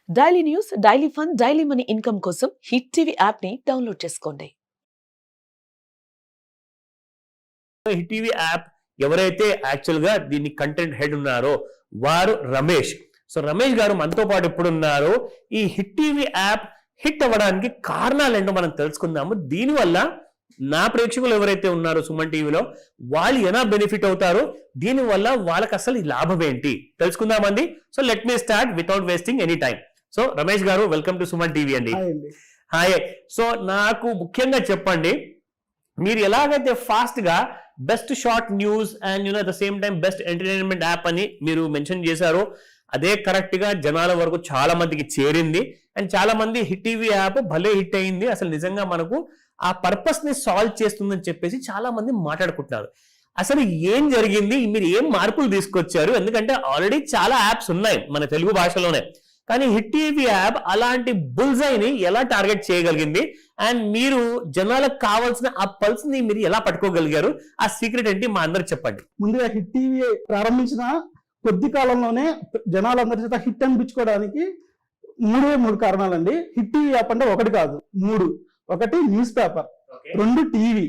Daily news, daily fun, daily money income కోసం hit TV app ని download చేసుకోండి. Hit TV app ఎవరైతే actual గా దీన్ని కంటెంట్ హెడ్ ఉన్నారో వారు రమేష్. సో రమేష్ గారు మనతో పాటు ఇప్పుడు ఉన్నారు. ఈ హిట్ టీవీ యాప్ హిట్ అవ్వడానికి కారణాలు ఏంటో మనం తెలుసుకుందాము. దీనివల్ల నా ప్రేక్షకులు ఎవరైతే ఉన్నారో సుమన్ టీవీలో వాళ్ళు ఎలా బెనిఫిట్ అవుతారు, దీనివల్ల వాళ్ళకి అసలు లాభం ఏంటి తెలుసుకుందామండి. So let me start without wasting any time. So Ramesh గారు, వెల్కమ్ టు సుమన్ టీవీ అండి. హాయ్. సో నాకు ముఖ్యంగా చెప్పండి, మీరు ఎలాగైతే ఫాస్ట్ గా best short news and at the same time best entertainment app అని మీరు మెన్షన్ చేశారో అదే కరెక్ట్ గా జనాల వరకు చాలా మందికి చేరింది. అండ్ చాలా మంది హిట్ టీవీ యాప్ భలే హిట్ అయింది, అసలు నిజంగా మనకు ఆ పర్పస్ ని సాల్వ్ చేస్తుందని చెప్పేసి చాలా మంది మాట్లాడుకుంటున్నారు. అసలు ఏం జరిగింది, మీరు ఏం మార్పులు తీసుకొచ్చారు? ఎందుకంటే ఆల్రెడీ చాలా యాప్స్ ఉన్నాయి మన తెలుగు భాషలోనే, కానీ హిట్ టీవీ యాప్ అలాంటి బుల్జైని ఎలా టార్గెట్ చేయగలిగింది అండ్ మీరు జనాలకు కావాల్సిన ఆ పల్స్ ని మీరు ఎలా పట్టుకోగలిగారు? ఆ సీక్రెట్ ఏంటి మా అందరికి చెప్పండి. ముందుగా హిట్ టీవీ ప్రారంభించిన కొద్ది కాలంలోనే జనాలందరి చేత హిట్ అనిపించుకోవడానికి మూడు కారణాలండి. హిట్ టీవీ యాప్ అంటే ఒకటి కాదు, మూడు. ఒకటి న్యూస్ పేపర్, రెండు టీవీ,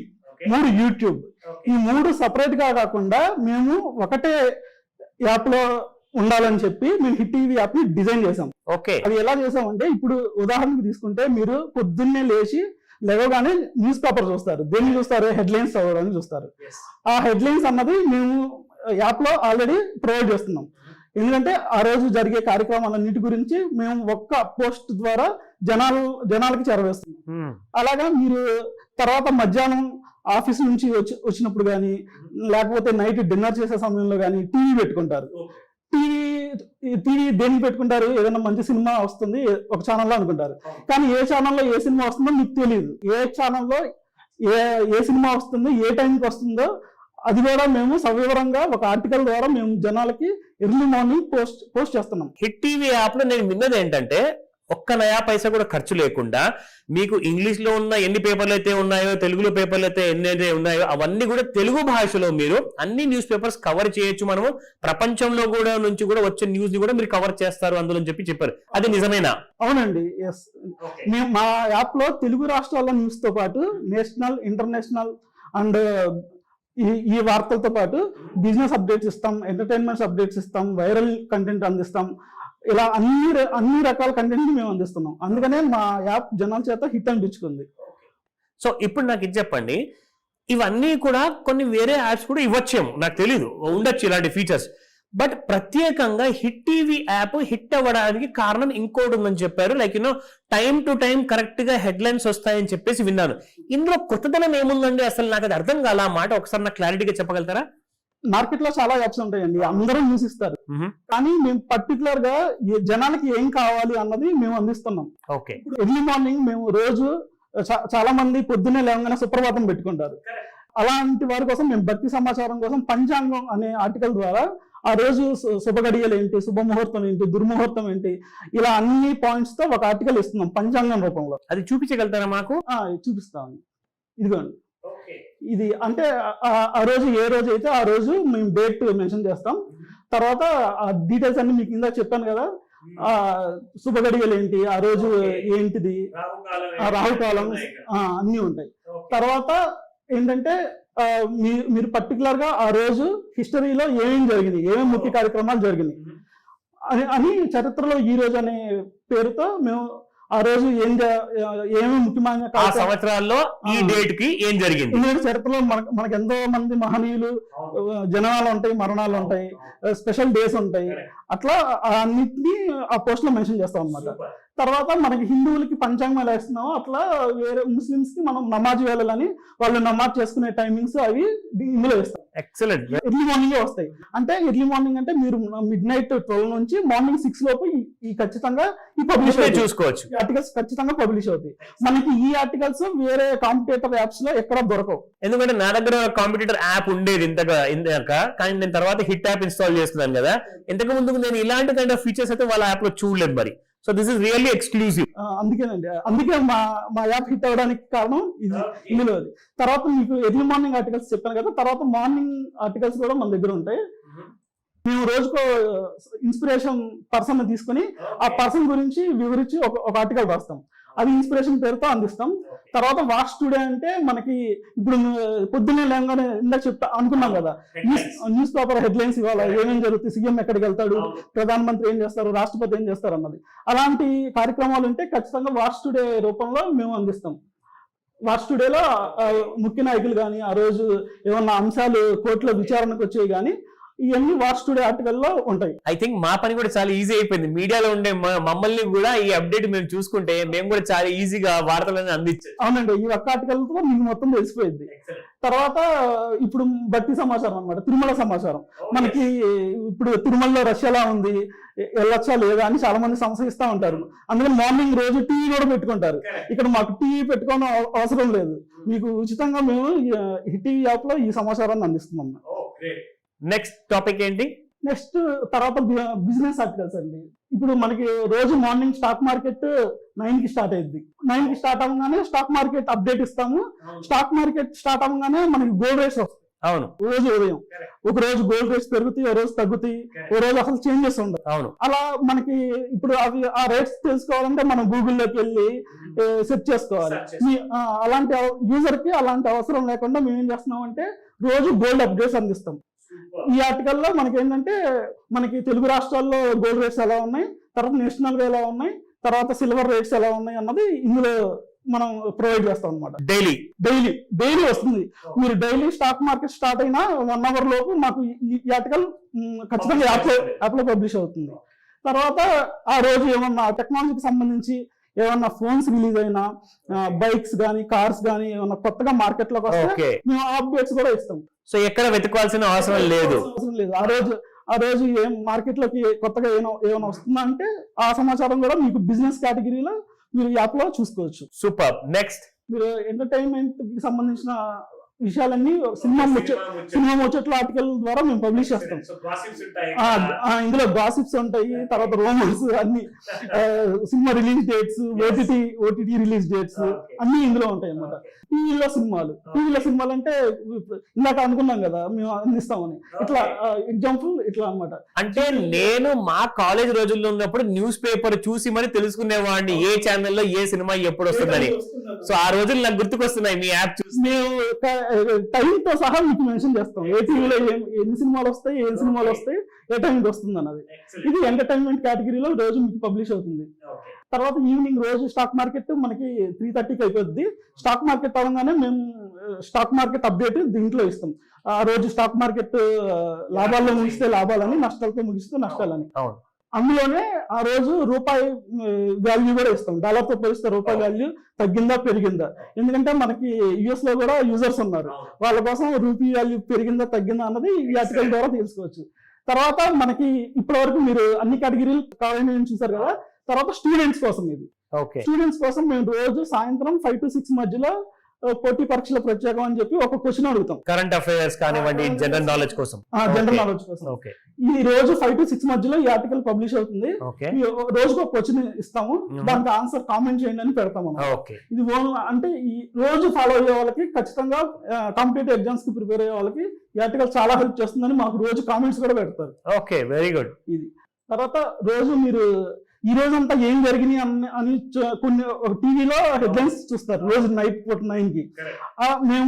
మూడు యూట్యూబ్. ఈ మూడు సపరేట్ గా కాకుండా మేము ఒకటే యాప్ లో ఉండాలని చెప్పి మేము హిట్ టీవీ యాప్ ని డిజైన్ చేసాం. ఓకే, అది ఎలా చేసామంటే, ఇప్పుడు ఉదాహరణకు తీసుకుంటే మీరు పొద్దున్నే లేవగానే న్యూస్ పేపర్ చూస్తారు. దేన్ని చూస్తారు? హెడ్లైన్స్ చదవడానికి చూస్తారు. ఆ హెడ్లైన్స్ అన్నది మేము యాప్ లో ఆల్రెడీ ప్రొవైడ్ చేస్తున్నాం. ఎందుకంటే ఆ రోజు జరిగే కార్యక్రమాలన్నిటి గురించి మేము ఒక్క పోస్ట్ ద్వారా జనాలకి చేరవేస్తున్నాం. అలాగా మీరు తర్వాత మధ్యాహ్నం ఆఫీస్ నుంచి వచ్చినప్పుడు కానీ, లేకపోతే నైట్ డిన్నర్ చేసే సమయంలో కానీ టీవీ పెట్టుకుంటారు. టీవీ దేనికి పెట్టుకుంటారు? ఏదైనా మంచి సినిమా వస్తుంది ఒక ఛానల్లో అనుకుంటారు, కానీ ఏ ఛానల్లో ఏ సినిమా వస్తుందో మీకు తెలియదు. ఏ ఛానల్లో ఏ సినిమా వస్తుందో, ఏ టైంకి వస్తుందో అది కూడా మేము సవివరంగా ఒక ఆర్టికల్ ద్వారా మేము జనాలకి ఎర్లీ మార్నింగ్ పోస్ట్ చేస్తున్నాం. హిట్ టీవీ యాప్ లో నేను విన్నది ఏంటంటే, ఒక్క నయా పైసా కూడా ఖర్చు లేకుండా మీకు ఇంగ్లీష్ లో ఉన్న ఎన్ని పేపర్లు అయితే ఉన్నాయో, తెలుగులో పేపర్లు అయితే ఎన్ని అయితే ఉన్నాయో అవన్నీ కూడా తెలుగు భాషలో మీరు అన్ని న్యూస్ పేపర్స్ కవర్ చేయొచ్చు. మనము ప్రపంచంలో కూడా నుంచి కూడా వచ్చే న్యూస్ ని కూడా మీరు కవర్ చేస్తారు అందులో చెప్పారు. అది నిజమేనా? అవునండి, ఎస్. మేము మా యాప్ లో తెలుగు రాష్ట్రాల న్యూస్ తో పాటు నేషనల్, ఇంటర్నేషనల్ అండ్ ఈ వార్తలతో పాటు బిజినెస్ అప్డేట్స్ ఇస్తాం, ఎంటర్టైన్మెంట్స్ అప్డేట్స్ ఇస్తాం, వైరల్ కంటెంట్ అందిస్తాం. ఇలా అన్ని రకాల కంటెంట్ ని మేము అందిస్తున్నాం. అందుకనే మా యాప్ జనాల చేత హిట్ అనిపించుకుంది. సో ఇప్పుడు నాకు ఇది చెప్పండి, ఇవన్నీ కూడా కొన్ని వేరే యాప్స్ కూడా ఇవ్వచ్చేమో, నాకు తెలీదు, ఉండొచ్చు ఇలాంటి ఫీచర్స్. బట్ ప్రత్యేకంగా హిట్ టీవీ యాప్ హిట్ అవ్వడానికి కారణం ఇంకోటి ఉందని చెప్పారు. Like time to time correct గా హెడ్లైన్స్ వస్తాయని చెప్పేసి విన్నాను. ఇందులో కొత్తదనం ఏముందండి? అసలు నాకు అది అర్థం కాల. ఆ మాట ఒకసారి నాకు క్లారిటీగా చెప్పగలుగుతారా? మార్కెట్ లో చాలా యాప్స్ ఉంటాయండి, అందరూ న్యూస్ ఇస్తారు, కానీ మేము పర్టికులర్ గా జనాలకి ఏం కావాలి అన్నది మేము అందిస్తున్నాం. ఓకే, ఎర్లీ మార్నింగ్ మేము రోజు చాలా మంది పొద్దున్నే లేవగానే సుప్రభాతం పెట్టుకుంటారు. అలాంటి వారి కోసం మేము భక్తి సమాచారం కోసం పంచాంగం అనే ఆర్టికల్ ద్వారా ఆ రోజు శుభగడియలు ఏంటి, శుభముహూర్తం ఏంటి, దుర్ముహూర్తం ఏంటి, ఇలా అన్ని పాయింట్స్ తో ఒక ఆర్టికల్ ఇస్తున్నాం పంచాంగం రూపంలో. అది చూపించగలుగుతారా మాకు? చూపిస్తాను, ఇదిగోండి. ఇది అంటే ఆ రోజు ఏ రోజు అయితే ఆ రోజు మేము డేట్ మెన్షన్ చేస్తాం. తర్వాత ఆ డీటెయిల్స్ అన్ని మీకు ఇందాక చెప్పాను కదా, ఆ శుభగడియలు ఏంటి, ఆ రోజు ఏంటిది, రాహుకాలం అన్ని ఉంటాయి. తర్వాత ఏంటంటే మీరు పర్టికులర్ గా ఆ రోజు హిస్టరీలో ఏమేమి జరిగింది, ఏమేమి ముఖ్య కార్యక్రమాలు జరిగినాయి అని చరిత్రలో ఈ రోజు అనే పేరుతో మేము ఆ రోజు ఏమేమి ముఖ్యమైన సంవత్సరాల్లో ఈ డేట్ కి ఏం జరిగింది, ఎందుకంటే చరిత్రలో మనకు ఎంతో మంది మహనీయులు జననాలు ఉంటాయి, మరణాలు ఉంటాయి, స్పెషల్ డేస్ ఉంటాయి. అట్లా అన్నిటినీ ఆ పోస్ట్ లో మెన్షన్ చేస్తాం అన్నమాట. తర్వాత మనకి హిందువులకి పంచాంగం ఎలా ఇస్తున్నామో అట్లా వేరే ముస్లిమ్స్ కి మనం నమాజ్ వేళలని వాళ్ళు నమాజ్ చేసుకునే టైమింగ్స్ అవి ఇందులో ఇస్తాం. ఎక్సలెంట్. ఎర్లీ మార్నింగ్ వస్తాయి. అంటే ఎర్లీ మార్నింగ్ అంటే మీరు మిడ్ నైట్ 12 నుంచి మార్నింగ్ 6 లోపు ఈ ఖచ్చితంగా ఈ పబ్లిష్ చూసుకోవచ్చు. ఆర్టికల్స్ ఖచ్చితంగా పబ్లిష్ అవుతాయి. మనకి ఈ ఆర్టికల్స్ వేరే కాంపిటేటర్ యాప్స్ లో ఎక్కడ దొరకవు. ఎందుకంటే నా దగ్గర కాంపిటేటర్ యాప్ ఉండేది ఇందాక, కానీ నేను తర్వాత హిట్ యాప్ ఇన్స్టాల్ చేస్తున్నాను కదా. ఇంతకు ముందు నేను ఇలాంటి కైండ్ ఆఫ్ ఫీచర్స్ అయితే వాళ్ళ యాప్ లో చూడలేదు మరి. So this is really exclusive. అందుకే మా యాప్ హిట్ అవ్వడానికి కారణం ఇందులో. తర్వాత మీకు ఎర్లీ మార్నింగ్ ఆర్టికల్స్ చెప్పాను కదా, తర్వాత మార్నింగ్ ఆర్టికల్స్ కూడా మన దగ్గర ఉంటాయి. మేము రోజుకో ఇన్స్పిరేషన్ పర్సన్ తీసుకుని ఆ పర్సన్ గురించి వివరించి ఒక ఆర్టికల్ రాస్తాం. అది ఇన్స్పిరేషన్ పేరుతో అందిస్తాం. తర్వాత వాచ్ టుడే అంటే మనకి ఇప్పుడు పొద్దున్నే లేగానే ఇందాక అనుకున్నాం కదా, న్యూస్ పేపర్ హెడ్లైన్స్ ఇవాళ ఏమేమి జరుగుతుంది, సీఎం ఎక్కడికి వెళ్తాడు, ప్రధానమంత్రి ఏం చేస్తారు, రాష్ట్రపతి ఏం చేస్తారు అన్నది, అలాంటి కార్యక్రమాలు ఉంటే ఖచ్చితంగా వాచ్ టుడే రూపంలో మేము అందిస్తాం. వాచ్ టుడేలో ముఖ్య నాయకులు కానీ ఆ రోజు ఏమన్నా అంశాలు కోర్టులో విచారణకు వచ్చేవి కానీ ఇవన్నీ వాచ్ టుడే ఆర్టికల్లో ఉంటాయి. ఐ థింక్ మా పని కూడా చాలా ఈజీ అయిపోయింది. మీడియాలో ఉండే మమ్మల్ని కూడా ఈ అప్డేట్ మేము చూసుకుంటే మేము కూడా చాలా ఈజీగా వార్తలను అందించాం. అవునండి, ఈ ఒక్క ఆర్టికల్ తో మీకు మొత్తం తెలిసిపోయింది. తర్వాత ఇప్పుడు భక్తి సమాచారం అన్నమాట, తిరుమల సమాచారం. మనకి ఇప్పుడు తిరుమలలో రష్ ఎలా ఉంది, వెళ్ళొచ్చా లేదా అని చాలా మంది సంశయిస్తూ ఉంటారు. అందుకని మార్నింగ్ రోజు టీవీ కూడా పెట్టుకుంటారు. ఇక్కడ మాకు టీవీ పెట్టుకోవడం అవసరం లేదు, మీకు ఉచితంగా మేము హిట్ టీవీ యాప్ లో ఈ సమాచారాన్ని అందిస్తున్నాం. నెక్స్ట్ టాపిక్ ఏంటి? నెక్స్ట్ తర్వాత బిజినెస్ ఆర్టికల్స్ అండి. ఇప్పుడు మనకి రోజు మార్నింగ్ స్టాక్ మార్కెట్ 9 కి స్టార్ట్ అయ్యింది. 9 కి స్టార్ట్ అవ్వగానే స్టాక్ మార్కెట్ అప్డేట్ ఇస్తాము. స్టాక్ మార్కెట్ స్టార్ట్ అవ్వగానే మనకి గోల్డ్ రేట్స్ వస్తాయి. అవును, రోజు ఉదయం ఒక రోజు గోల్డ్ రేట్స్ పెరుగుతాయి, ఓ రోజు తగ్గుతాయి, ఓ రోజు అసలు చేంజెస్ ఉండవు. అవును, అలా మనకి ఇప్పుడు అవి ఆ రేట్స్ తెలుసుకోవాలంటే మనం గూగుల్లోకి వెళ్ళి సెర్చ్ చేసుకోవాలి. అలాంటి యూజర్ కి అలాంటి అవసరం లేకుండా మేము ఏం చేస్తున్నాం అంటే రోజు గోల్డ్ అప్డేట్స్ అందిస్తాం. ఈ ఆర్టికల్లో మనకి ఏంటంటే మనకి తెలుగు రాష్ట్రాల్లో గోల్డ్ రేట్స్ ఎలా ఉన్నాయి, తర్వాత నేషనల్ గా ఎలా ఉన్నాయి, తర్వాత సిల్వర్ రేట్స్ ఎలా ఉన్నాయి అన్నది ఇందులో మనం ప్రొవైడ్ చేస్తాం అనమాట. డైలీ వస్తుంది. మీరు డైలీ స్టాక్ మార్కెట్ స్టార్ట్ అయినా 1 hour లోపు మాకు ఈ ఆర్టికల్ ఖచ్చితంగా యాప్ లో పబ్లిష్ అవుతుంది. తర్వాత ఆ రోజు ఏమన్నా టెక్నాలజీకి సంబంధించి ఏమన్నా ఫోన్స్ రిలీజ్ అయినా, బైక్స్ కానీ కార్స్ కానీ ఏమన్నా కొత్తగా మార్కెట్ లోకి వస్తే మేము అప్డేట్స్ కూడా ఇస్తాం. సో ఎక్కడ వెతుకోవాల్సిన అవసరం లేదు. ఆ రోజు ఏం మార్కెట్ లోకి కొత్తగా ఏమైనా వస్తుందా అంటే ఆ సమాచారం కూడా మీకు బిజినెస్ కేటగిరీలో మీరు యాప్ లో చూసుకోవచ్చు. సూపర్. నెక్స్ట్ మీరు ఎంటర్టైన్మెంట్ కి సంబంధించిన విషయాలన్నీ సినిమా ముచ్చట్ల ఆర్టికల్ ద్వారా మేము పబ్లిష్ చేస్తాం. ఇందులో గాసిప్స్ ఉంటాయి, తర్వాత రోమన్స్ అన్ని, cinema release dates, OTT release dates అన్ని ఇందులో ఉంటాయి అన్నమాట. టీవీలో సినిమాలు అంటే ఇందాక అనుకున్నాం కదా మేము అందిస్తామని, ఇట్లా ఎగ్జాంపుల్ ఇట్లా అన్నమాట. అంటే నేను మా కాలేజ్ రోజుల్లో ఉన్నప్పుడు న్యూస్ పేపర్ చూసి మరి తెలుసుకునేవాడిని ఏ ఛానల్లో ఏ సినిమా ఎప్పుడు వస్తుందని. సో ఆ రోజులు నాకు గుర్తుకొస్తున్నాయి మీ యాప్ చూసి. మేము టైం తో సహా మీకు మెన్షన్ చేస్తాం, ఏ టీవీలో ఎన్ని సినిమాలు వస్తాయి, ఏ టైంకి వస్తుంది అన్నది. ఇది ఎంటర్టైన్మెంట్ కేటగిరీలో రోజు మీకు పబ్లిష్ అవుతుంది. తర్వాత ఈవినింగ్ రోజు స్టాక్ మార్కెట్ మనకి 3:30కి అయిపోద్ది. స్టాక్ మార్కెట్ అవగానే మేము స్టాక్ మార్కెట్ అప్డేట్ దీంట్లో ఇస్తాం. ఆ రోజు స్టాక్ మార్కెట్ లాభాల్లో ముగిస్తే లాభాలని, నష్టాలతో ముగిస్తే నష్టాలని. అందులోనే ఆ రోజు రూపాయి వాల్యూ కూడా ఇస్తాం. డాలర్తో పోలిస్తే రూపాయి వాల్యూ తగ్గిందా పెరిగిందా, ఎందుకంటే మనకి యుఎస్ లో కూడా యూజర్స్ ఉన్నారు, వాళ్ళ కోసం రూపీ వాల్యూ పెరిగిందా తగ్గిందా అన్నది ఈ ఆర్టికల్ ద్వారా తెలుసుకోవచ్చు. తర్వాత మనకి ఇప్పటి వరకు మీరు అన్ని కేటగిరీలు కావాలని చూసారు కదా. తర్వాత స్టూడెంట్స్ కోసం ఇది. స్టూడెంట్స్ కోసం మేము రోజు సాయంత్రం 5 to 6 మధ్యలో పోటీ పరీక్షల ప్రత్యేకం అని చెప్పి ఒక క్వశ్చన్ అడుగుతాం. కరెంట్ అఫైర్స్ కానివ్వండి, జనరల్ నాలెడ్జ్ కోసం. ఈ రోజు 5 to 6 మధ్యలో ఈ ఆర్టికల్ పబ్లిష్ అవుతుంది. రోజుకు ఒక క్వశ్చన్ ఇస్తాము, దానికి ఆన్సర్ కామెంట్ చేయండి అని పెడతాము. ఇది అంటే ఈ రోజు ఫాలో అయ్యే వాళ్ళకి, ఖచ్చితంగా కాంపిటేటివ్ ఎగ్జామ్స్ కి ప్రిపేర్ అయ్యే వాళ్ళకి ఈ ఆర్టికల్ చాలా హెల్ప్ చేస్తుందని మాకు రోజు కామెంట్స్ కూడా పెడతారు. Okay, very good. ఇది తర్వాత రోజు మీరు ఈ రోజంతా ఏం జరిగినాయి అని కొన్ని టీవీలో హెడ్లైన్స్ చూస్తారు రోజు నైట్ 9కి. మేము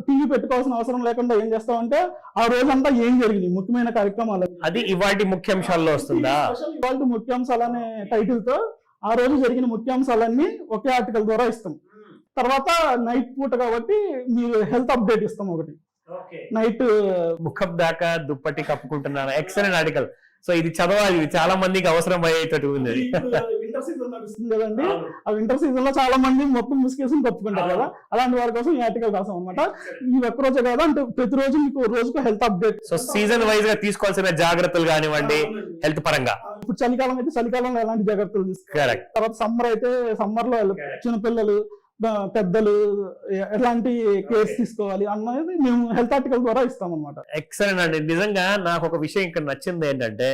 టీవీ పెట్టుకోవాల్సిన అవసరం లేకుండా ఏం చేస్తామంటే ఆ రోజంతా ఏం జరిగినాయి ముఖ్యమైన కార్యక్రమాలు, అది ఇవాళ ముఖ్యాంశాల్లో వస్తుందా, ఇవాళ ముఖ్యాంశాలు అనే టైటిల్ తో ఆ రోజు జరిగిన ముఖ్యాంశాలన్నీ ఒకే ఆర్టికల్ ద్వారా ఇస్తాం. తర్వాత నైట్ పూట కాబట్టి మీరు హెల్త్ అప్డేట్ ఇస్తాం ఒకటి. నైట్ ముఖం దాకా దుప్పటి కప్పుకుంటున్నాను, ఎక్సలెంట్ ఆర్టికల్. సో ఇది చదవాలి, ఇది చాలా మందికి అవసరం అయ్యేటట్టు ఉంది. వింటర్ సీజన్ నడుస్తుంది కదండి, ఆ వింటర్ సీజన్ లో చాలా మంది మొత్తం ముసుకేసుకుని కప్పుకుంటారు కదా, అలాంటి వారి కోసం ఈ ఆర్టికల్ రాసాం అనమాట. ఈ ఒక్క రోజే కాదు, అంటే ప్రతిరోజు మీకు రోజుకు health update. So season wise గా తీసుకోవాల్సిన జాగ్రత్తలు కానివ్వండి హెల్త్ పరంగా. ఇప్పుడు చలికాలం అయితే చలికాలంలో ఎలాంటి జాగ్రత్తలు తీసుకోవాలి, తర్వాత సమ్మర్ అయితే సమ్మర్ లో చిన్నపిల్లలు పెద్దలు ఎలాంటి కేర్స్ తీసుకోవాలి అన్నది మేము హెల్త్ ఆర్టికల్ ద్వారా ఇస్తాం అనమాట. ఎక్సలెంట్ అండి. నిజంగా నాకు ఒక విషయం ఇక్కడ నచ్చింది ఏంటంటే,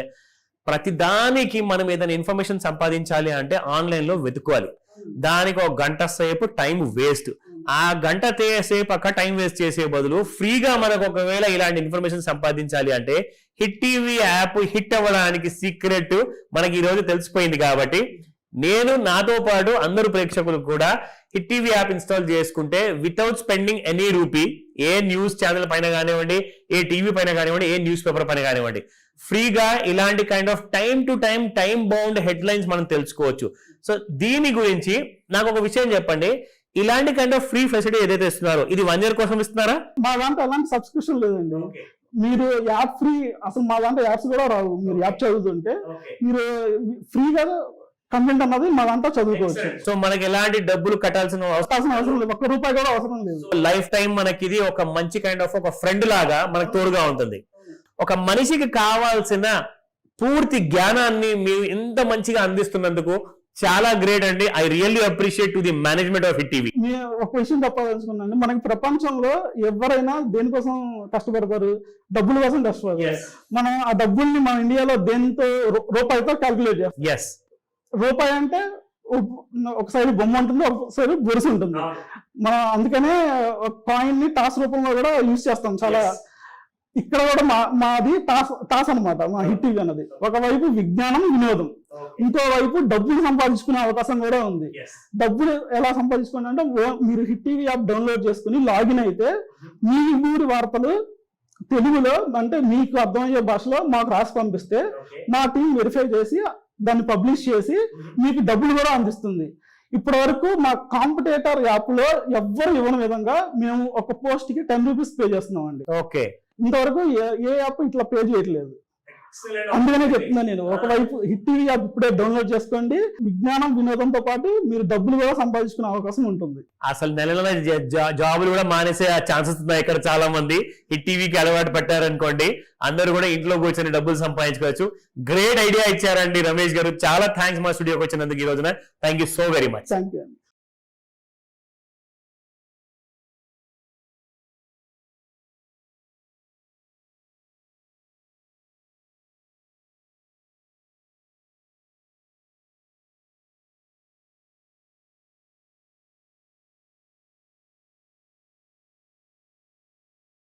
ప్రతి దానికి మనం ఏదైనా ఇన్ఫర్మేషన్ సంపాదించాలి అంటే ఆన్లైన్ లో వెతుకోవాలి. దానికి 1 గంట సేపు టైం వేస్ట్. ఆ 1 గంట సేపు అక్కడ టైం వేస్ట్ చేసే బదులు ఫ్రీగా మనకు ఒకవేళ ఇలాంటి ఇన్ఫర్మేషన్ సంపాదించాలి అంటే హిట్ టీవీ యాప్ హిట్ అవ్వడానికి సీక్రెట్ మనకి ఈ రోజు తెలిసిపోయింది కాబట్టి నేను నాతో పాటు అందరు ప్రేక్షకులు కూడా హిట్ టీవీ యాప్ ఇన్స్టాల్ చేసుకుంటే వితౌట్ స్పెండింగ్ ఎనీ రూపీ, ఏ న్యూస్ ఛానల్ పైన కానివ్వండి, ఏ టీవీ పైన కానివ్వండి, ఏ న్యూస్ పేపర్ పైన కానివ్వండి, ఫ్రీగా ఇలాంటి kind of time to time bound headlines మనం తెలుసుకోవచ్చు. సో దీని గురించి నాకు ఒక విషయం చెప్పండి, ఇలాంటి కైండ్ ఆఫ్ ఫ్రీ ఫెసిలిటీ ఏదైతే ఇస్తున్నారో ఇది 1 year కోసం ఇస్తున్నారా? మా దాంట్లో ఎలాంటి సబ్స్క్రిప్షన్ లేదండి. మీరు యాప్ ఫ్రీ, అసలు మా దాంట్లో యాప్స్ కూడా రావు. మీరు యాప్ చదువుతుంటే మీరు ఫ్రీగా కంటెంట్ అన్నది మా దాంట్లో చదువుకోవచ్చు. సో మనకి ఎలాంటి డబ్బులు కట్టాల్సిన అవసరం లేదు, ₹1 కూడా అవసరం లేదు. లైఫ్ టైం మనకి ఇది ఒక మంచి కైండ్ ఆఫ్ ఒక ఫ్రెండ్ లాగా మనకు తోడుగా ఉంటుంది. ఒక మనిషికి కావాల్సిన పూర్తి జ్ఞానాన్ని మీరు ఇంత మంచిగా అందిస్తున్నందుకు చాలా గ్రేట్ అండి. I really appreciate to the management of hit TV. ఒక విషయం చెప్పదలుచుకున్నాను, మనకి ప్రపంచంలో ఎవరైనా దేనికోసం కష్టపడతారు? డబ్బుల కోసం కష్టపడతారు. మనం ఆ డబ్బుల్ని మన ఇండియాలో దేనితో, రూపాయితో క్యాల్కులేట్ చేస్తాం. రూపాయి అంటే ఒక సైడ్ బొమ్మ ఉంటుంది, ఒక సైడ్ బొరుసు ఉంటుంది. మనం అందుకనే కాయిన్ ని టాస్ రూపంలో కూడా యూజ్ చేస్తాం చాలా. ఇక్కడ కూడా మాది టాస్ అనమాట. మా హిట్ టీవీ అన్నది ఒకవైపు విజ్ఞానం, వినోదం, ఇంకోవైపు డబ్బులు సంపాదించుకునే అవకాశం కూడా ఉంది. డబ్బులు ఎలా సంపాదించుకోండి అంటే, మీరు హిట్ టీవీ యాప్ డౌన్లోడ్ చేసుకుని లాగిన్ అయితే మీ ఊరి వార్తలు తెలుగులో అంటే మీకు అర్థమయ్యే భాషలో మాకు రాసి పంపిస్తే మా టీం వెరిఫై చేసి దాన్ని పబ్లిష్ చేసి మీకు డబ్బులు కూడా అందిస్తుంది. ఇప్పటి వరకు మా కాంపిటేటర్ యాప్ లో ఎవ్వరు ఇవ్వని విధంగా మేము ఒక పోస్ట్ కి ₹10 పే చేస్తున్నాం అండి. ఓకే, ఇంతవరకు ఏ యాప్ ఇట్లా పే చేయట్లేదు. అందుకనే చెప్తున్నా నేను, ఒకవైపు హిట్ టీవీ యాప్ ఇప్పుడే డౌన్లోడ్ చేసుకోండి. విజ్ఞానం, వినోదంతో పాటు మీరు డబ్బులు కూడా సంపాదించుకునే అవకాశం ఉంటుంది. అసలు నెలలో జాబులు కూడా మానేసే ఛాన్సెస్ ఉన్నాయి. ఇక్కడ చాలా మంది హిట్ టీవీకి అలవాటు పట్టారనుకోండి, అందరూ కూడా ఇంట్లో కూర్చొని డబ్బులు సంపాదించుకోవచ్చు. గ్రేట్ ఐడియా ఇచ్చారండి రమేష్ గారు. చాలా థ్యాంక్స్ మా స్టూడియోకి వచ్చినందుకు ఈ రోజున. Thank you so very much. Thank you.